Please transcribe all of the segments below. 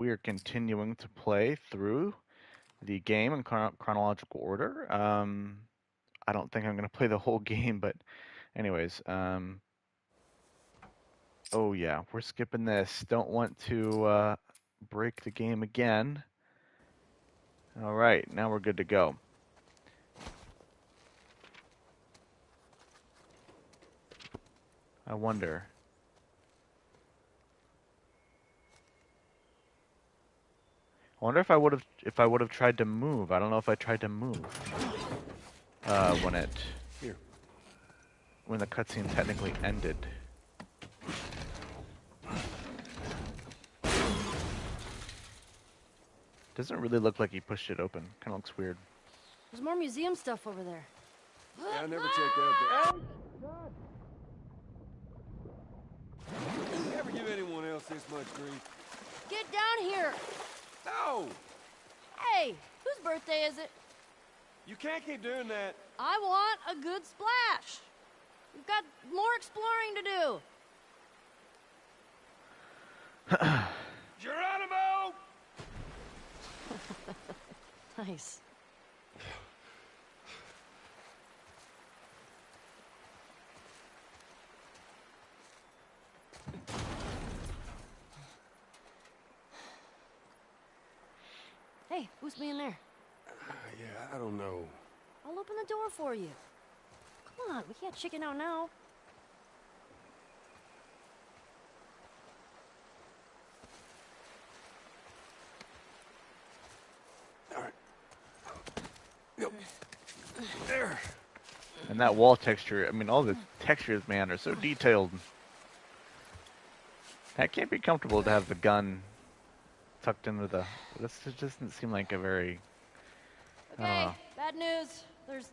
we are continuing to play through the game in chronological order. I don't think I'm going to play the whole game, but anyways, oh yeah, we're skipping this. Don't want to break the game again. All right, now we're good to go. I wonder. I wonder if I would have tried to move. I don't know if I tried to move when the cutscene technically ended. Doesn't really look like he pushed it open. Kind of looks weird. There's more museum stuff over there. Yeah, I never take that back. You ever give anyone else this much grief? Get down here! No! Hey, whose birthday is it? You can't keep doing that. I want a good splash. We've got more exploring to do. Geronimo! Nice. Hey, who's being there? Yeah, I don't know. I'll open the door for you. Come on, we can't chicken out now. All right. Yep. There. And that wall texture, I mean, all the textures, man, are so detailed. That can't be comfortable to have the gun tucked into the... This doesn't seem like a very... Okay, bad news. There's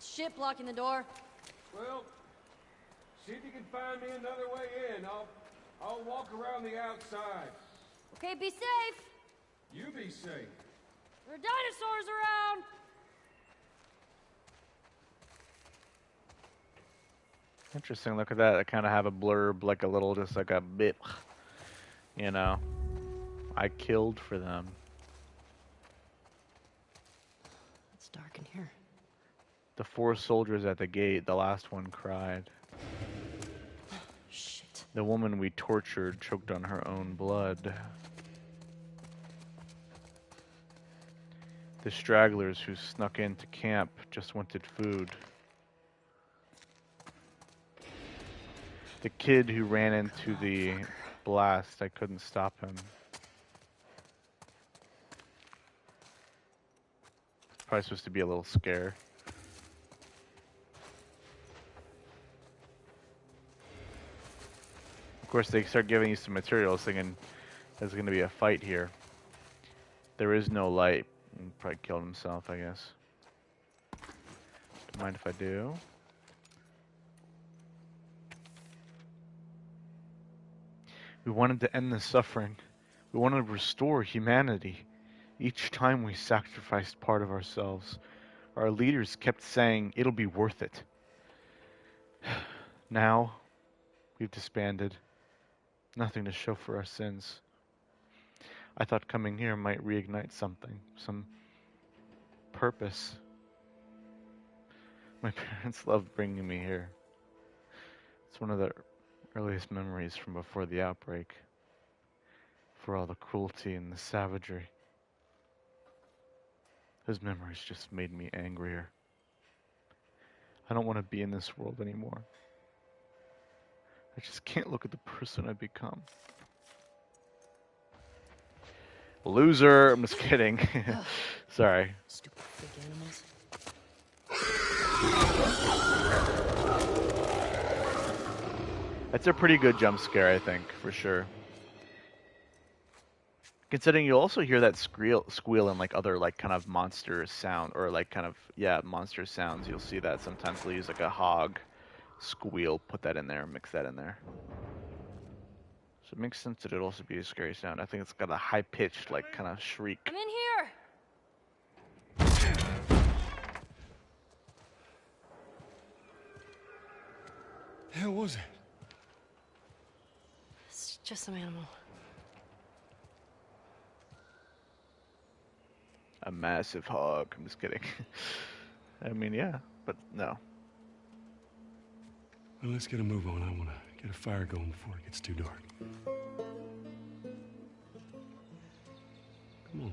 shit blocking the door. Well, see if you can find me another way in. I'll walk around the outside. Okay, be safe. You be safe. There are dinosaurs around. Interesting, look at that. I kind of have a blurb, like a little, just like a bit, you know. I killed for them. It's dark in here. The 4 soldiers at the gate, the last one cried. Shit. The woman we tortured choked on her own blood. The stragglers who snuck into camp just wanted food. The kid who ran into the blast, I couldn't stop him. Probably supposed to be a little scare. Of course, they start giving you some materials thinking there's going to be a fight here. There is no light. He probably killed himself, I guess. Don't mind if I do. We wanted to end the suffering. We wanted to restore humanity. Each time we sacrificed part of ourselves, our leaders kept saying it'll be worth it. Now, we've disbanded. Nothing to show for our sins. I thought coming here might reignite something, some purpose. My parents loved bringing me here. It's one of the earliest memories from before the outbreak. For all the cruelty and the savagery. Those memories just made me angrier. I don't want to be in this world anymore. I just can't look at the person I've become. Loser! I'm just kidding. Sorry. Stupid big animals. That's a pretty good jump scare, I think, for sure. Considering you also hear that squeal in like other like kind of monster sound or like kind of monster sounds. You'll see that sometimes they'll use like a hog squeal, put that in there, mix that in there. So it makes sense that it'd also be a scary sound. I think it's got a high pitched like kind of shriek. I'm in here. The hell was it? It's just some animal. A massive hog. I'm just kidding. I mean, yeah, but no. Well, let's get a move on. I want to get a fire going before it gets too dark. Come on.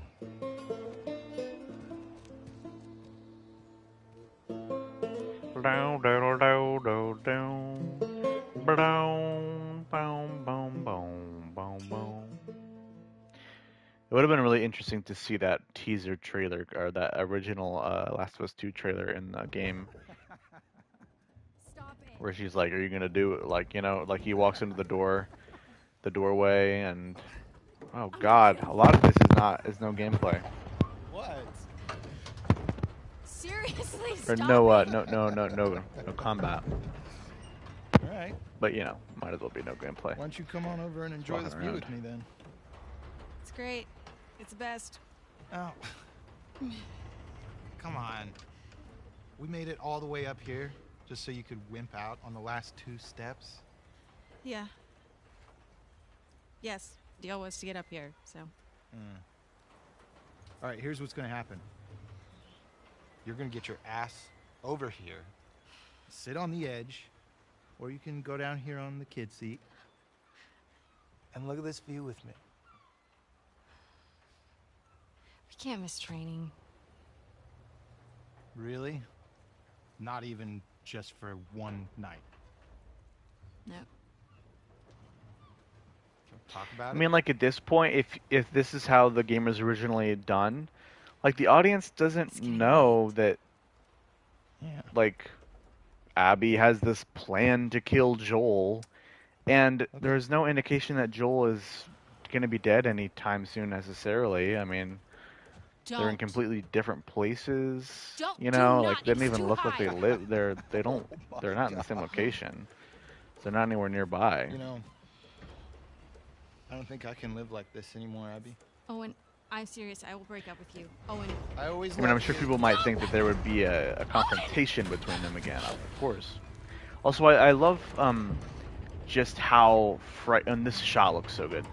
Down, down, down, down, down. Boom, boom, boom, boom, boom, boom. It would have been really interesting to see that teaser trailer or that original Last of Us 2 trailer in the game Stop it. where she's like, "Are you gonna do it?" Like, like he walks into the doorway, and oh god, a lot of this is no gameplay What? Seriously, or stop no it. no combat. All right. But might as well be no gameplay. Why don't you come on over and enjoy Walking this view around. with me then? It's great. It's the best. Oh. Come on. We made it all the way up here just so you could wimp out on the last 2 steps? Yeah. Yes, deal was to get up here, so. All right, here's what's going to happen. You're going to get your ass over here, sit on the edge, or you can go down here on the kid seat and look at this view with me. We can't miss training. Really? Not even just for one night? No. Talk about I it? mean, like at this point, if this is how the game was originally done, like the audience doesn't know that Yeah. like Abby has this plan to kill Joel, and there's no indication that Joel is going to be dead anytime soon necessarily. I mean, they're in completely different places. Don't, You do know, not, like they don't it's even too look like they high. live. They're not in the same location. They're not anywhere nearby. You know, I don't think I can live like this anymore, Abby. Owen, I'm serious. I will break up with you. Owen, I always I mean, I'm loved sure you. people might think that there would be a confrontation between them again, of course. Also, I love just how frightened. This shot looks so good.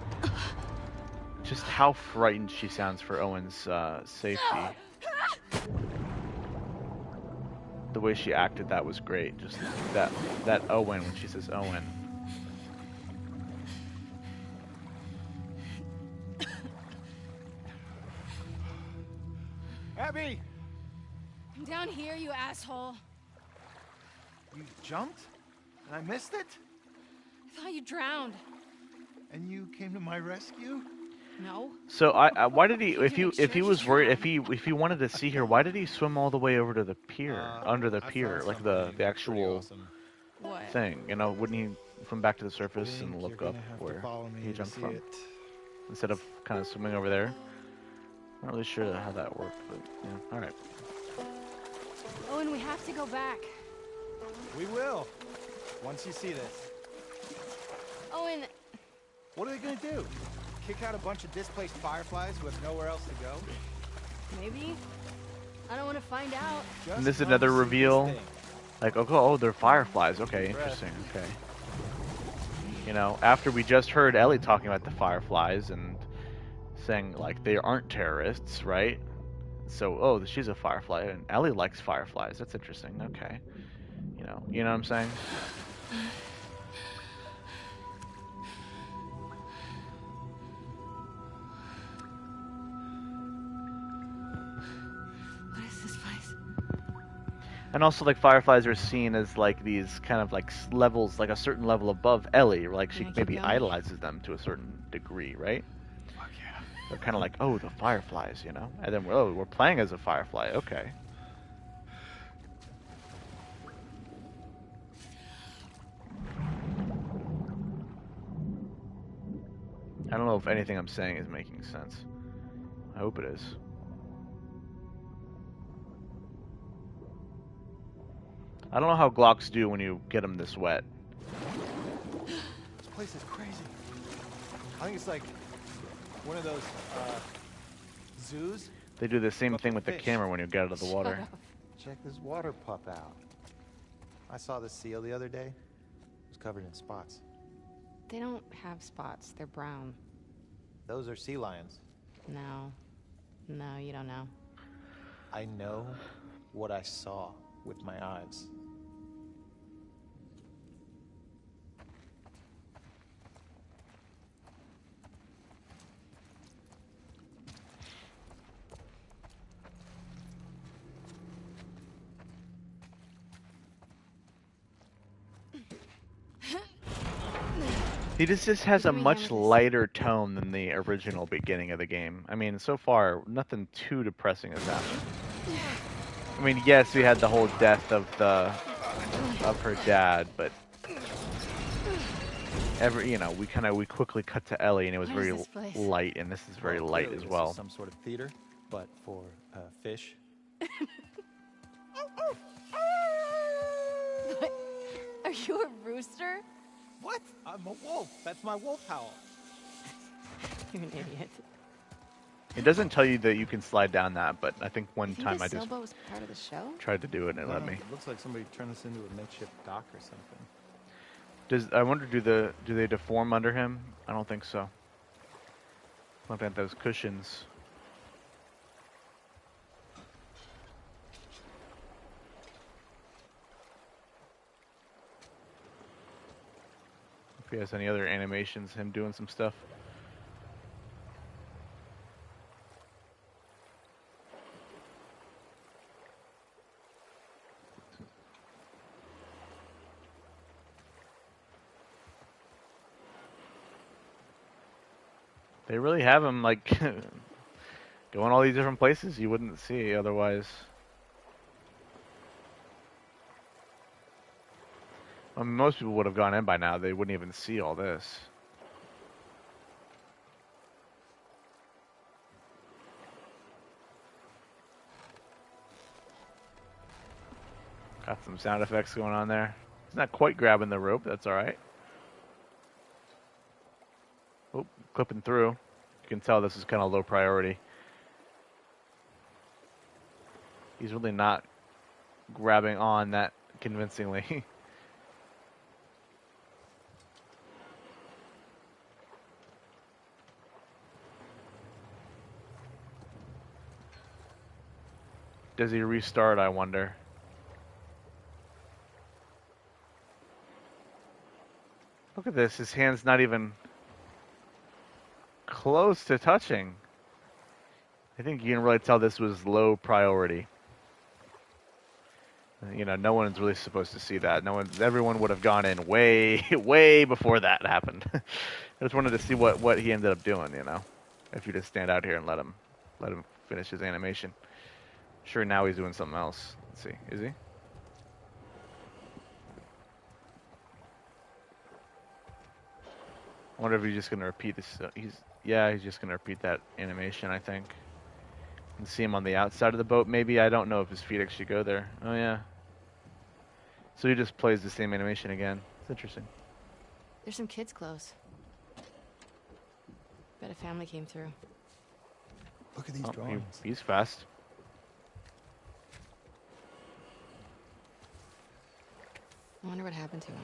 Just how frightened she sounds for Owen's safety. The way she acted, that was great. Just that Owen when she says Owen. Abby! I'm down here, you asshole. You jumped? And I missed it? I thought you drowned. And you came to my rescue? No. So why did he if You he if he sure was you worried drowned? if he wanted to see her, why did he swim all the way over to the pier under the I pier found like something the pretty actual awesome. what? thing? Wouldn't he swim back to the surface Think and look you're up gonna have to where follow me he to jumped see from it. instead of kind of swimming over there? Not really sure how that worked, but yeah. All right. Owen, we have to go back. We will. Once you see this. Owen, What are they gonna do? Kick out a bunch of displaced fireflies who have nowhere else to go? maybe? I don't want to find out. Just And this is come another see this reveal. thing. Like, oh, they're fireflies. Okay, interesting. Okay. After we just heard Ellie talking about the fireflies and saying like they aren't terrorists, right? So, oh, she's a firefly, and Ellie likes fireflies. That's interesting. Okay. You know what I'm saying? What is this place? And also, like, fireflies are seen as like these kind of like levels, like a certain level above Ellie. Like she Can I keep maybe going? idolizes them to a certain degree, right? Fuck yeah. They're kind of like, oh, the fireflies, And then, we're playing as a firefly. Okay. I don't know if anything I'm saying is making sense. I hope it is. I don't know how Glocks do when you get them this wet. This place is crazy. I think it's like one of those zoos. They do the same But thing for with the fish. camera when you get out of the water. Check this water pup out. I saw this seal the other day. It was covered in spots. They don't have spots. They're brown. Those are sea lions. No. No, you don't know. I know what I saw with my eyes. He just has a Give me a hand much with this. lighter tone than the original beginning of the game. I mean, so far, nothing too depressing has happened. I mean, yes, we had the whole death of her dad, but we quickly cut to Ellie, and it was What is very this place? light, and this is very light Clearly as this well. is some sort of theater, but for fish. Are you a rooster? What? I'm a wolf. That's my wolf howl. You're an idiot. It doesn't tell you that you can slide down that, but I think You one think time this I just sailboat was part of the show? tried to do it and it let me. It looks like somebody turned this into a makeshift dock or something. I wonder, do they deform under him? I don't think so. Look at those cushions. If he has any other animations, him doing some stuff. They really have him like going all these different places you wouldn't see otherwise. I mean, most people would have gone in by now. They wouldn't even see all this. Got some sound effects going on there. He's not quite grabbing the rope. That's all right. Oh, clipping through. You can tell this is kind of low priority. He's really not grabbing on that convincingly. Does he restart, I wonder? Look at this. His hand's not even close to touching. I think you can really tell this was low priority. You know, no one's really supposed to see that. Everyone would have gone in way, way before that happened. I just wanted to see what he ended up doing, you know. If you just stand out here and let him finish his animation. Sure, now he's doing something else. Let's see. Is he? I wonder if he's just going to repeat this. He's just going to repeat that animation, I think. And see him on the outside of the boat, maybe. I don't know if his feet actually go there. Oh, yeah. So he just plays the same animation again. It's interesting. There's some kids' clothes. Bet a family came through. Look at these drawings. He's fast. I wonder what happened to him.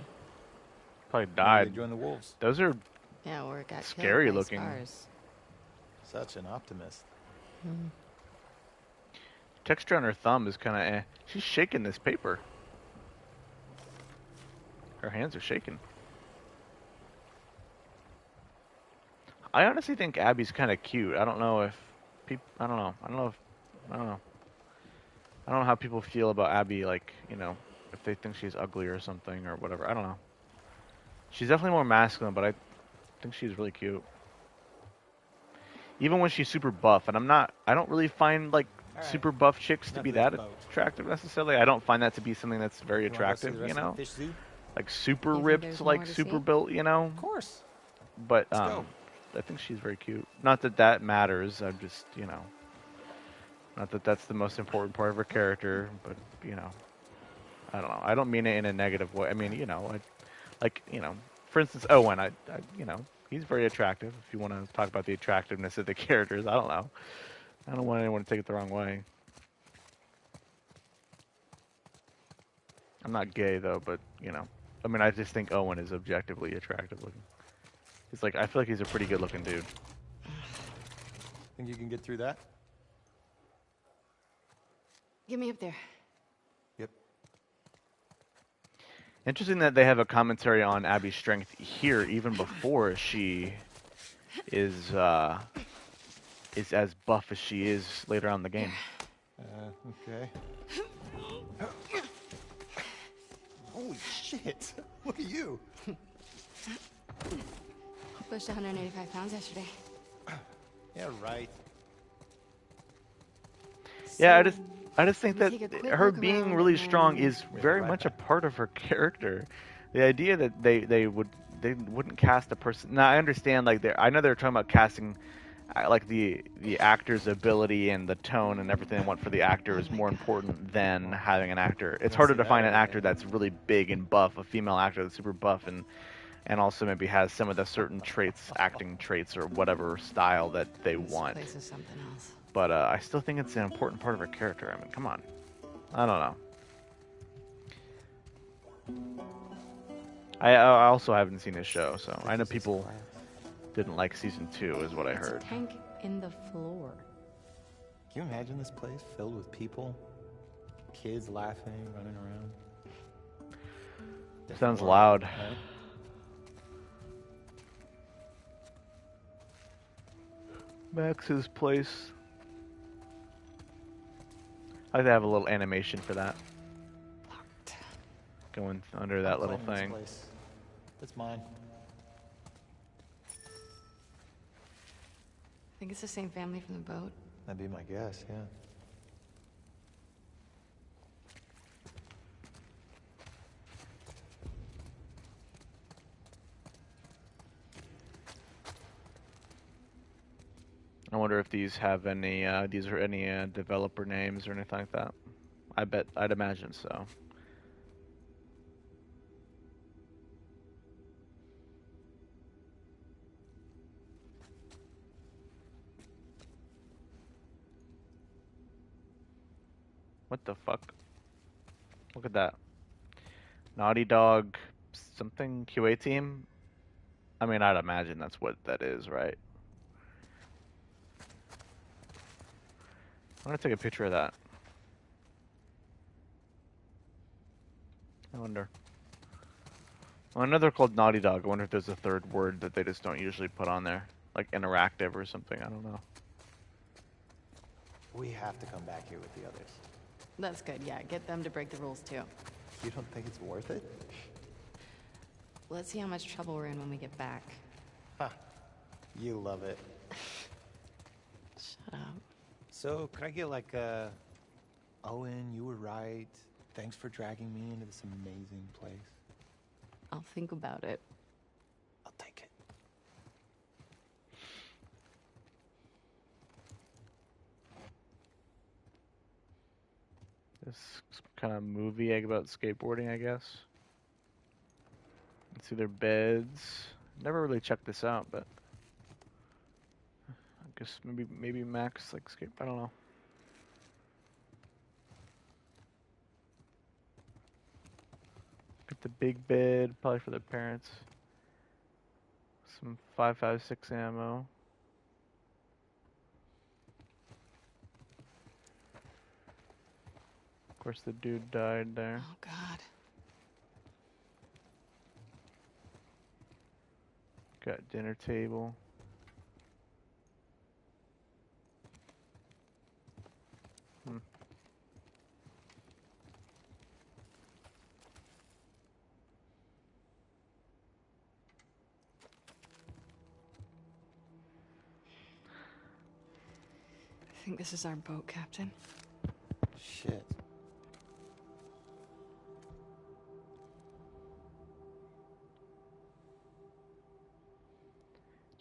Probably Maybe died. they joined the wolves. Those are Yeah, or it got Scary killed by looking. Scars. Such an optimist. texture on her thumb is kind of eh. She's shaking this paper. Her hands are shaking. I honestly think Abby's kind of cute. I don't know if people. I don't know. I don't know. I don't know how people feel about Abby. Like, you know, if they think she's ugly or something or whatever. I don't know. She's definitely more masculine, but I think she's really cute. Even when she's super buff, and I don't really find like super buff chicks to be that attractive necessarily. I don't find that to be something that's very attractive, you know? Like super You think ripped, there's like more to super see? built, you know? Of course. But Let's go. I think she's very cute. Not that that matters. I'm just, you know, not that that's the most important part of her character, but you know, I don't know. I don't mean it in a negative way. I mean, you know, you know, for instance, Owen. You know, he's very attractive. If you want to talk about the attractiveness of the characters, I don't know. I don't want anyone to take it the wrong way. I'm not gay though, but you know, I mean, I just think Owen is objectively attractive looking. He's like, I feel like he's a pretty good looking dude. Think you can get through that? Get me up there. Yep. Interesting that they have a commentary on Abby's strength here, even before she is as buff as she is later on in the game. Okay. Holy shit! Look at you. Pushed 185 pounds yesterday. Yeah, right. Yeah, So, I just think we that take a quick her look being around really and strong then- is We'll be very right much a back. part of her character. The idea that they wouldn't cast a person. Now I understand, like, I know they're talking about casting, like, the actor's ability and the tone and everything they want for the actor is more important than having an actor. It's don't harder see to that find an every actor day. that's really big and buff, a female actor that's super buff and also maybe has some of the certain traits, acting traits or whatever style that they This want. place is something else. But I still think it's an important part of her character. I mean, come on. I don't know. I also haven't seen his show, so I know people didn't like season 2, is what I It's a heard. tank in the floor. Can you imagine this place filled with people? Kids laughing, running around. Sounds loud. Right? Max's place. I like to have a little animation for that. Locked. Going under that little Claiming this thing. place. That's mine. Think it's the same family from the boat? That'd be my guess, yeah. I wonder if these have any, these are any developer names or anything like that. I'd imagine so. What the fuck? Look at that. Naughty Dog something QA team? I mean, I'd imagine that's what that is, right? I'm gonna take a picture of that. I wonder. Well, I know they're called Naughty Dog. I wonder if there's a third word that they just don't usually put on there. Like interactive or something. I don't know. We have to come back here with the others. That's good, yeah. Get them to break the rules, too. You don't think it's worth it? Let's see how much trouble we're in when we get back. Ha. You love it. Shut up. So, could I get like a... Owen, you were right. Thanks for dragging me into this amazing place. I'll think about it. I'll take it. This kind of movie about skateboarding, I guess. Let's see their beds. Never really checked this out, but I guess maybe Max like skate. I don't know. Got the big bed, probably for the parents. Some 5.56 ammo. Of course, the dude died there. Oh, God. Got dinner table. Hmm. I think this is our boat, Captain. Shit.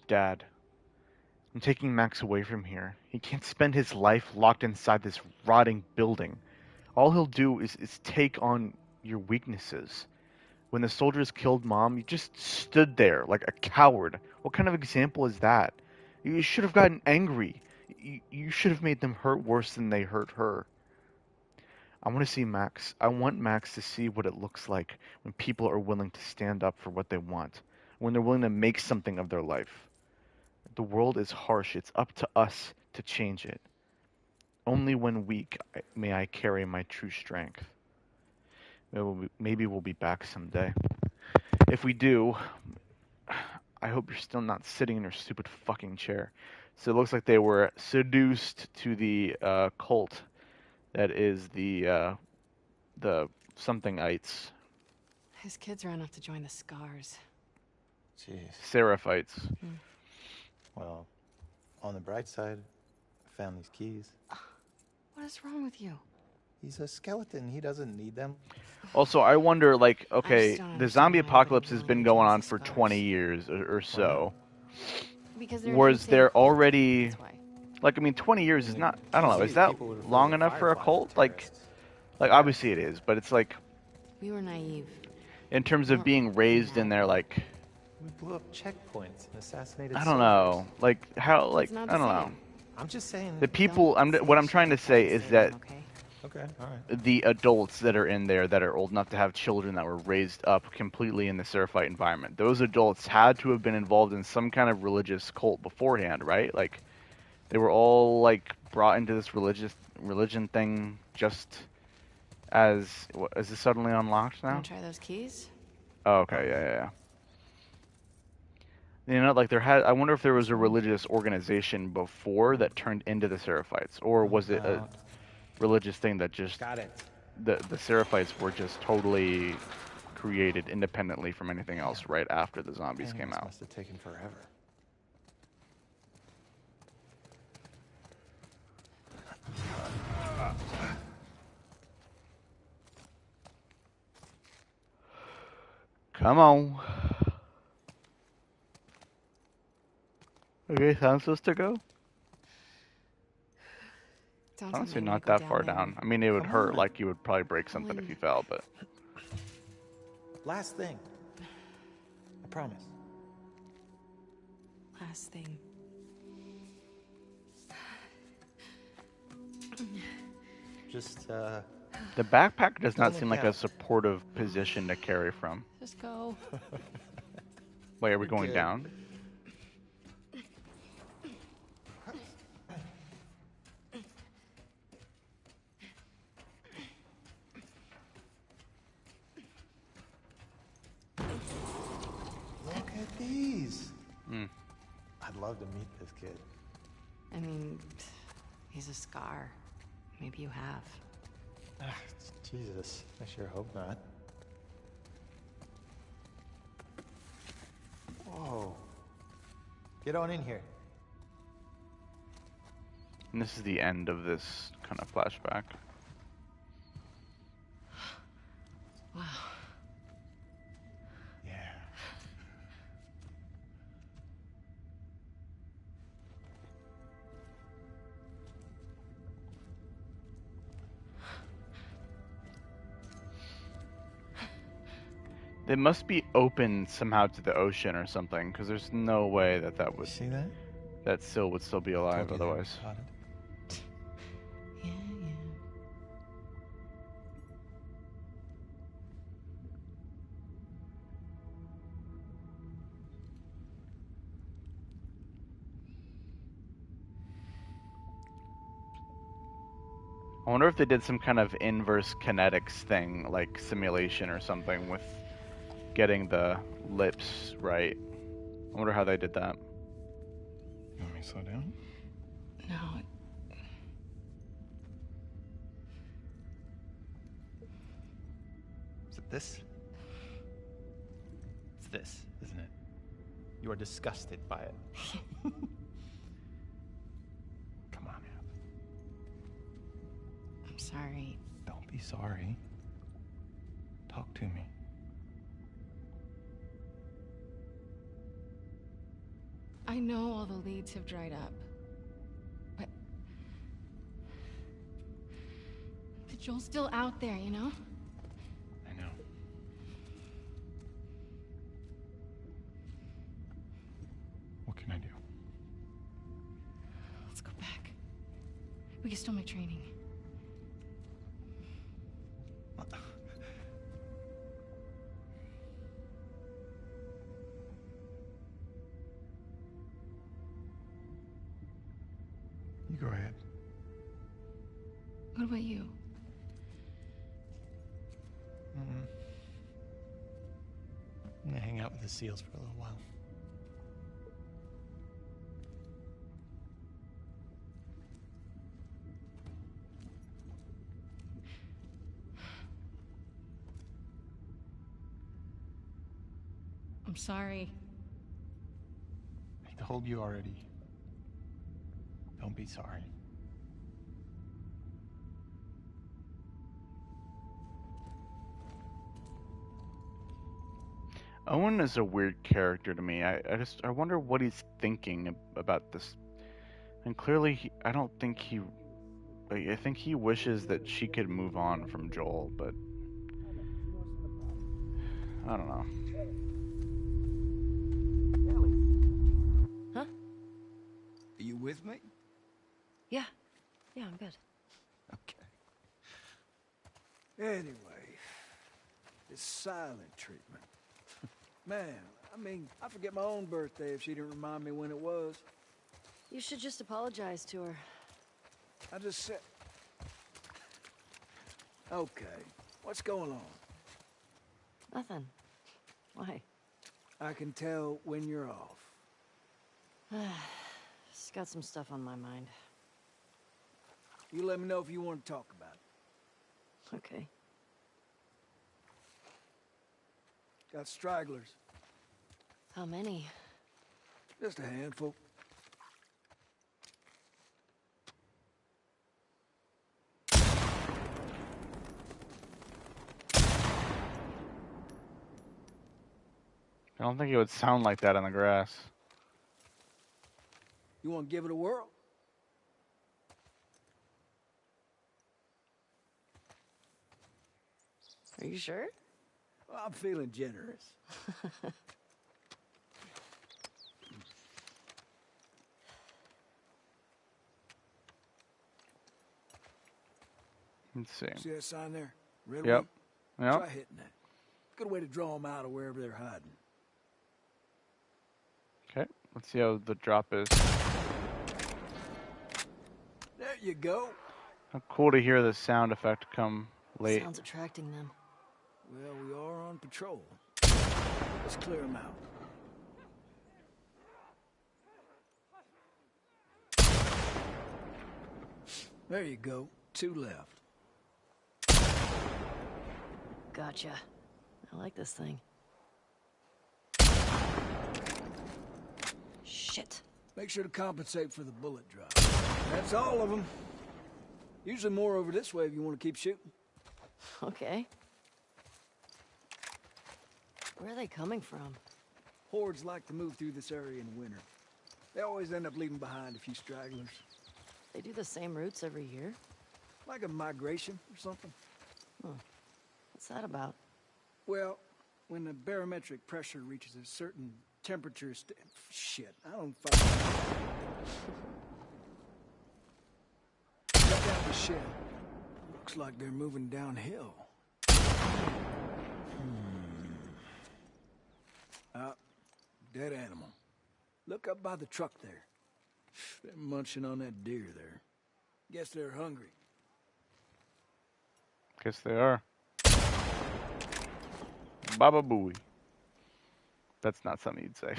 Dad, I'm taking Max away from here. He can't spend his life locked inside this rotting building. All he'll do is take on your weaknesses. When the soldiers killed Mom, you just stood there like a coward. What kind of example is that? You should have gotten angry. You should have made them hurt worse than they hurt her. I want to see Max. I want Max to see what it looks like when people are willing to stand up for what they want, when they're willing to make something of their life. The world is harsh. It's up to us to change it. Only when weak may I carry my true strength. Maybe we'll be back someday. If we do, I hope you're still not sitting in your stupid fucking chair. So it looks like they were seduced to the cult that is the somethingites, His kids ran off to join the Scars. Jeez. Seraphites. Well, on the bright side, I found these keys. What is wrong with you? He's a skeleton. He doesn't need them. Also, I wonder, like, okay, don't the zombie understand why apocalypse has everybody been going joins on the for Scars. 20 years or so. Because they're an Was insane there cult, already, that's why. like, I mean, 20 years is not, I don't know, is that People would refer long to enough for a Fireflies cult? as Like, terrorists. obviously it is, but it's like, We were naive. in terms of being raised in there, like, We blew up checkpoints and assassinated I don't soldiers. know, like, how, like, It's not I the don't know. same. I'm just saying. The people, what I'm trying to say is that Okay. Okay, all right. the adults that are in there that are old enough to have children that were raised up completely in the Seraphite environment, those adults had to have been involved in some kind of religious cult beforehand, right? Like, they were all, like, brought into this religion thing just as, is this suddenly unlocked now? Wanna try those keys? Oh, okay, yeah. You know, like, I wonder if there was a religious organization before that turned into the Seraphites, or was it a religious thing that just Got it. the Seraphites were just totally created independently from anything else right after the zombies came out. Must have taken forever. Come on. Okay, so I'm supposed to go? Don't Honestly, tell me not to go that far there. down. I mean, it would Come hurt, on. like you would probably break something if you fell, but... Last thing. I promise. Last thing. Just, The backpack does not Don't seem look like a out. supportive position to carry from. Just go. Wait, are we going good. down? look at these. Hmm. I'd love to meet this kid. I mean, he's a Scar. Maybe you have. Jesus, I sure hope not. Whoa. Get on in here. And this is the end of this kind of flashback. Wow. Yeah. They must be open somehow to the ocean or something, because there's no way that See that? that Syl would still be alive otherwise. Yeah. I wonder if they did some kind of inverse kinetics thing, like simulation or something, with getting the lips right. I wonder how they did that. You want me to slow down? No. Is it this? It's this, isn't it? You are disgusted by it. Come on, Ab. I'm sorry. Don't be sorry. Talk to me. I know all the leads have dried up. But Joel's still out there, you know? I know. What can I do? Let's go back. We can still make training. You go ahead. What about you? I'm gonna hang out with the seals for a little while. I'm sorry. I told you already. Don't be sorry. Owen is a weird character to me. I wonder what he's thinking about this. And clearly, I don't think he. I think he wishes that she could move on from Joel, but I don't know. Huh? Are you with me? Yeah. Yeah, I'm good. Okay. Anyway, this silent treatment. Man, I mean, I forget my own birthday if she didn't remind me when it was. You should just apologize to her. I just said... Okay, what's going on? Nothing. Why? I can tell when you're off. Just got some stuff on my mind. You let me know if you want to talk about it. Okay. Got stragglers. How many? Just a handful. I don't think it would sound like that on the grass. You want to give it a whirl? Are you sure? Well, I'm feeling generous. Let's see. See that sign there? Red Yep. one? Yep. Try hitting that. Good way to draw them out of wherever they're hiding. Okay. Let's see how the drop is. There you go. How cool to hear the sound effect come late. Sounds attracting them. Well, we are on patrol. Let's clear them out. There you go. 2 left. Gotcha. I like this thing. Shit. Make sure to compensate for the bullet drop. That's all of them. Usually more over this way if you want to keep shooting. Okay. Where are they coming from? Hordes like to move through this area in the winter. They always end up leaving behind a few stragglers. They do the same routes every year? Like a migration or something. What's that about? Well, when the barometric pressure reaches a certain temperature shit, I don't fucking... Check out the shed. Looks like they're moving downhill. Dead animal. Look up by the truck there. They're munching on that deer there. Guess they're hungry. Guess they are. Baba Booey. That's not something you'd say.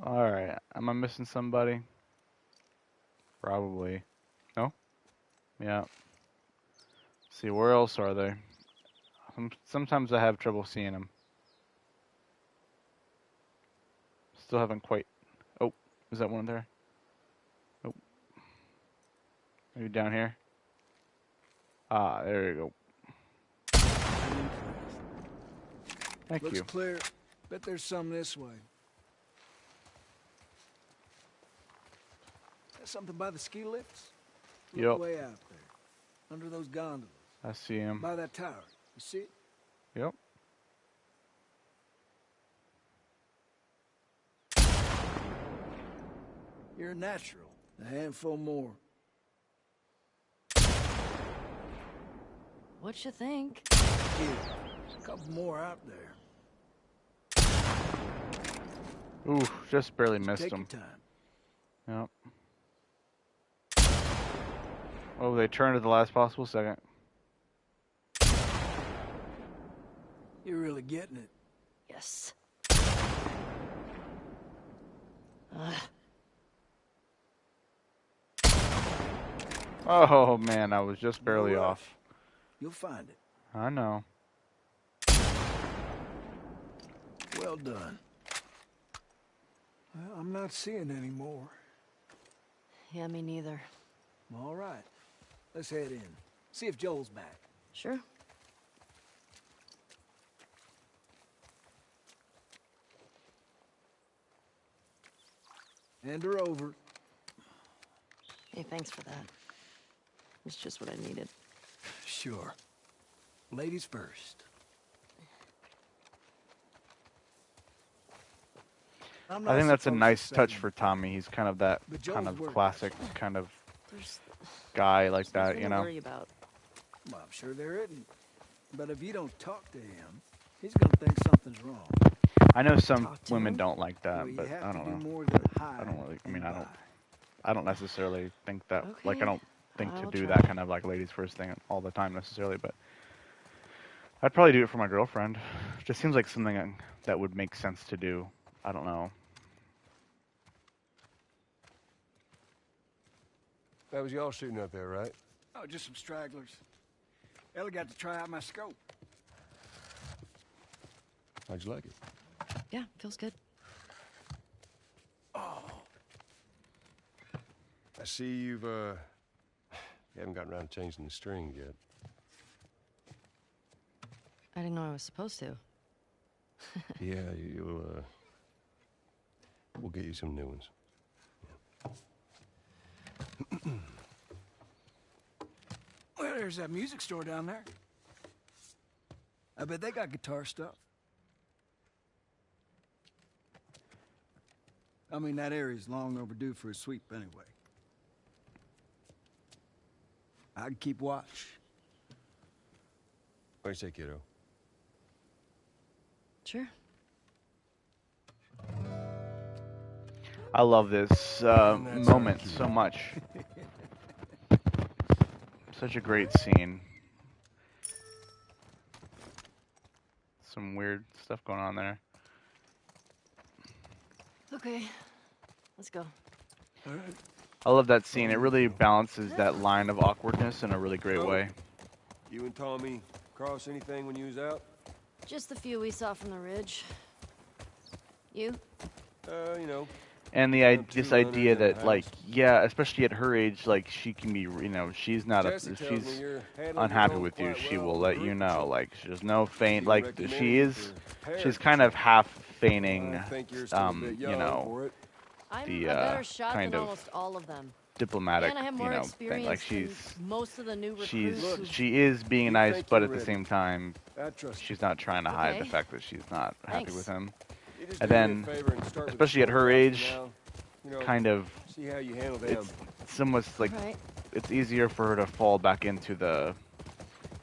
Alright. Am I missing somebody? Probably. No? Yeah. See, where else are they? Sometimes I have trouble seeing them. Still haven't quite... Oh, is that one there? Oh. Maybe down here? Ah, there you go. Thank Looks you. clear. Bet there's some this way. There's something by the ski lifts? Look Yep. way out there. Under those gondolas. I see him. By that tower. You see it? Yep. You're a natural. A handful more. What you think? Yeah. A couple more out there. Ooh, just barely missed Take him. your time. Yep. Oh, they turned at the last possible second. You're really getting it. Yes. Oh man, I was just barely No rush. off. You'll find it. I know. Well done. Well, I'm not seeing any more. Yeah, me neither. All right. Let's head in. See if Joel's back. Sure. Hand her over. Hey, thanks for that. It's just what I needed. Sure. Ladies first. I think that's a nice touch for Tommy. He's kind of that But kind Joel's of working. classic kind of There's guy like that, nothing you to know. worry about. Well, I'm sure there isn't. But if you don't talk to him, he's gonna think something's wrong. I know some Talk to women him? don't like that, Well, you but have I to don't do know. more than hide I don't really. I mean, and I buy. don't necessarily think that. Like, Okay. I don't think to I'll do try. that kind of like ladies first thing all the time necessarily, but I'd probably do it for my girlfriend. It just seems like something that would make sense to do. I don't know. That was y'all shooting up there, right? Oh, just some stragglers. Ellie got to try out my scope. How'd you like it? Yeah, feels good. I see you haven't gotten around to changing the string yet. I didn't know I was supposed to. Yeah, we'll get you some new ones. Well, there's that music store down there. I bet they got guitar stuff. I mean, that area's long overdue for a sweep anyway. I'd keep watch. What do you say, kiddo? Sure. I love this That's moment cute. so much. Such a great scene. Some weird stuff going on there. Okay. Let's go. All right. I love that scene. It really balances that line of awkwardness in a really great way. You and Tommy cross anything when you was out? Just the few we saw from the ridge. You? You know. And this idea that, like, yeah, especially at her age, like, she can be, you know, she's not Jesse if tells she's me you're handling unhappy your own with you, quite she well will with let group you know. patrol. Like, there's no feign. You Like, recommend she it is, for Paris she's kind of patrol. half feigning, I think you're still a bit young you know, for it. I'm the a better shot kind than of almost all of them. diplomatic, And I have you more know, thing. Like, experience than most of the new recruits. who've- she is being You nice, think but you're at the ready. same time, I trust you. she's not trying to hide the Okay. fact that she's not happy with Thanks. him. You just And do me a then, favor and start with especially at the her story age, after now. You know, kind of, see how you handle them. it's almost like Right. it's easier for her to fall back into the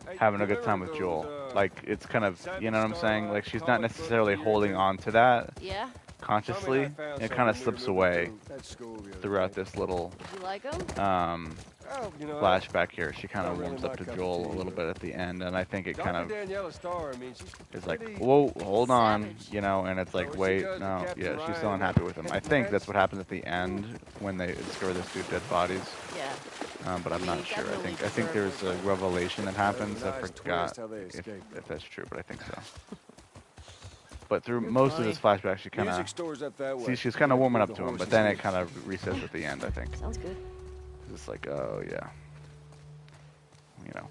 Hey, having a you good time remember with those, Joel. Like, it's kind of, you know what I'm saying? Like, she's not comic books necessarily that you're holding into? on to that Yeah? consciously. It kind of slips away At school the other throughout day. this little Did you like them? Oh, you know, flashback here. She kind not of really warms my up to cup of Joel a tea, little but- bit at the end, and I think it kind Dr. of Daniela Starr, I mean, she's is like, pretty- whoa, hold on, Savage. you know, and it's like, what she wait, does to no, Captain yeah, she's still Ryan, unhappy with him. I think that's that's- what happens at the end when they discover there's two dead bodies, Yeah. but I'm We not sure. I definitely think deserve there's a revelation that happens. I nice forgot twist how they if escaped. that's true, but I think so. But through You're most funny. of this flashback, she kind Music of stores up that way. see she's You kind of have to warming go up the to him, but horse's then it ears. kind of resets at the end. I think Sounds good. it's like, oh yeah, you know,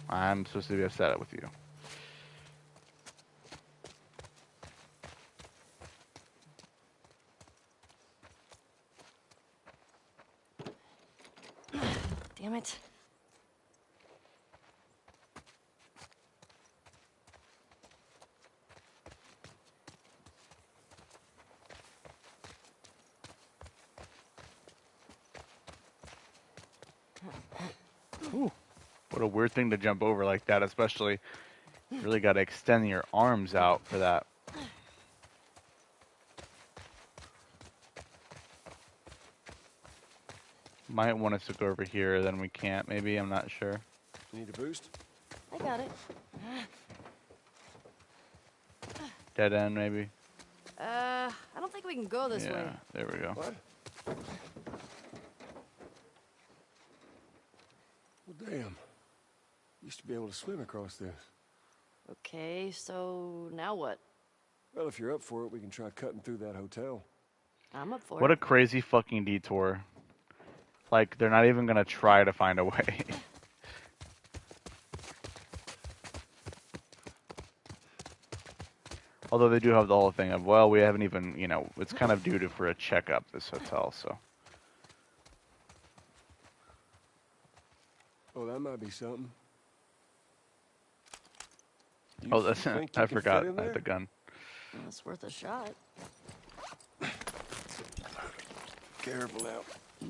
I'm supposed to be upset with you. Damn it. What a weird thing to jump over like that, especially. You really got to extend your arms out for that. Might want us to go over here, then we can't. Maybe, I'm not sure. Need a boost? I got it. Dead end, maybe. I don't think we can go this way. Yeah, there we go. What? Well, damn. Used to be able to swim across this. Okay, so now what? Well, if you're up for it, we can try cutting through that hotel. I'm up for What it. a crazy fucking detour. Like, they're not even gonna try to find a way. Although they do have the whole thing of, well, we haven't even, you know, it's kind of due to for a checkup, this hotel, so. Oh, that might be something. You Oh, that's think you I can fit forgot. in I had there? the gun. Well, it's worth a shot. Careful now.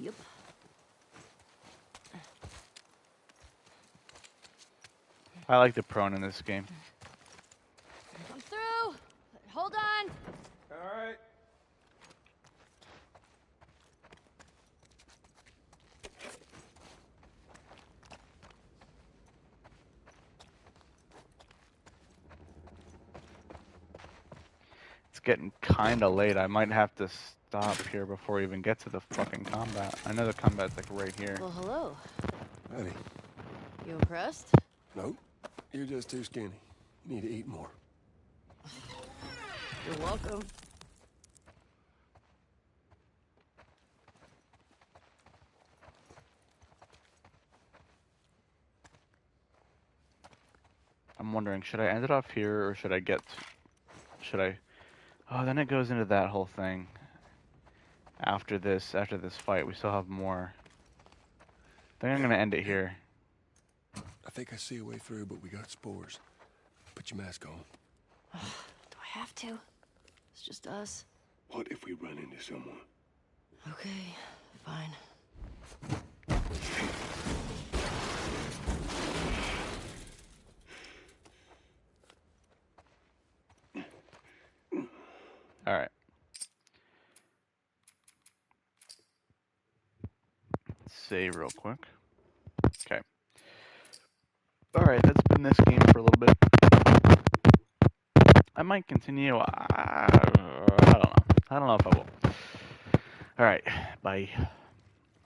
Yep. I like the prone in this game. I'm through. Hold on. All right. It's getting kind of late. I might have to stop here before we even get to the fucking combat. I know the combat's like right here. Well, hello. Howdy. You impressed? Nope. You're just too skinny. You need to eat more. You're welcome. I'm wondering, should I end it off here or should I get... Should I... Oh, then it goes into that whole thing. After this fight, we still have more. I think I'm gonna end it here. I think I see a way through, but we got spores. Put your mask on. Do I have to? It's just us. What if we run into someone? Okay, fine. All right. Save real quick. Okay. All right, that's been this game for a little bit. I might continue. I don't know. I don't know if I will. All right. Bye.